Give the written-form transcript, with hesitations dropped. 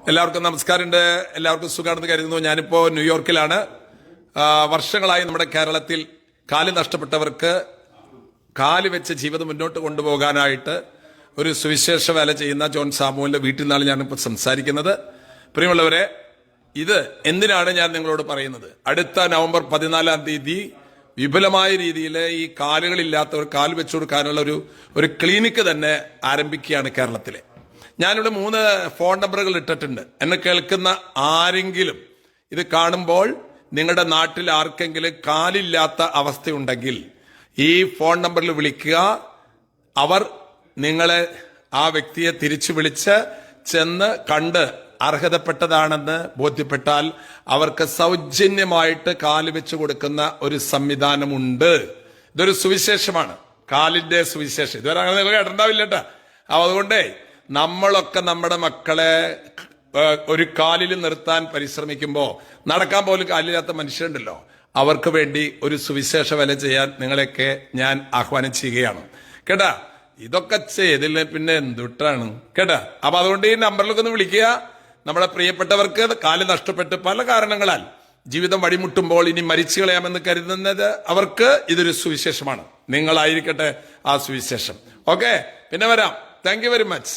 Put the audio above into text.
എല്ലാവർക്കും നമസ്കാരമുണ്ട്. എല്ലാവർക്കും സുഖമാണെന്ന് കരുതുന്നു. ഞാനിപ്പോൾ ന്യൂയോർക്കിലാണ്. വർഷങ്ങളായി നമ്മുടെ കേരളത്തിൽ കാല് നഷ്ടപ്പെട്ടവർക്ക് കാല് വെച്ച് ജീവിതം മുന്നോട്ട് കൊണ്ടുപോകാനായിട്ട് ഒരു സുവിശേഷ വേല ചെയ്യുന്ന ജോൺ സാമുവലിന്റെ വീട്ടിൽ നിന്നാണ് ഞാനിപ്പോൾ സംസാരിക്കുന്നത്. പ്രിയമുള്ളവരെ, ഇത് എന്തിനാണ് ഞാൻ നിങ്ങളോട് പറയുന്നത്? അടുത്ത നവംബർ 14 തീയതി വിപുലമായ രീതിയിൽ ഈ കാലുകളില്ലാത്തവർ കാല് വെച്ചു കൊടുക്കാനുള്ള ഒരു ക്ലിനിക്ക് തന്നെ ആരംഭിക്കുകയാണ് കേരളത്തിലെ. ഞാനിവിടെ 3 ഫോൺ നമ്പറുകൾ ഇട്ടിട്ടുണ്ട്. എന്നെ കേൾക്കുന്ന ആരെങ്കിലും ഇത് കാണുമ്പോൾ നിങ്ങളുടെ നാട്ടിൽ ആർക്കെങ്കിലും കാലില്ലാത്ത അവസ്ഥയുണ്ടെങ്കിൽ ഈ ഫോൺ നമ്പറിൽ വിളിക്കുക. അവർ നിങ്ങളെ ആ വ്യക്തിയെ തിരിച്ചു വിളിച്ച് ചെന്ന് കണ്ട് അർഹതപ്പെട്ടതാണെന്ന് ബോധ്യപ്പെട്ടാൽ അവർക്ക് സൗജന്യമായിട്ട് കാല് വെച്ച് കൊടുക്കുന്ന ഒരു സംവിധാനമുണ്ട്. ഇതൊരു സുവിശേഷമാണ്, കാലിന്റെ സുവിശേഷം. ഇതുവരെ അങ്ങനെ നിങ്ങൾ കേട്ടിട്ടുണ്ടാവില്ല കേട്ടാ. അതുകൊണ്ടേ നമ്മളൊക്കെ നമ്മുടെ മക്കളെ ഒരു കാലിൽ നിർത്താൻ പരിശ്രമിക്കുമ്പോൾ നടക്കാൻ പോലും കാലില്ലാത്ത മനുഷ്യരുണ്ടല്ലോ, അവർക്ക് വേണ്ടി ഒരു സുവിശേഷ വേല ചെയ്യാൻ നിങ്ങളെയൊക്കെ ഞാൻ ആഹ്വാനം ചെയ്യുകയാണ് കേട്ടാ. ഇതൊക്കെ ചെയ്തില്ല പിന്നെ എന്തുട്ടാണ് കേട്ടാ. അപ്പൊ അതുകൊണ്ട് ഈ നമ്പറിലൊക്കെ ഒന്ന് വിളിക്കുക. നമ്മുടെ പ്രിയപ്പെട്ടവർക്ക് കാല് നഷ്ടപ്പെട്ട് പല കാരണങ്ങളാൽ ജീവിതം വഴിമുട്ടുമ്പോൾ ഇനി മരിച്ചു കളയാമെന്ന് കരുതുന്നത് അവർക്ക് ഇതൊരു സുവിശേഷമാണ്. നിങ്ങളായിരിക്കട്ടെ ആ സുവിശേഷം. ഓക്കെ, പിന്നെ വരാം. Thank you very much.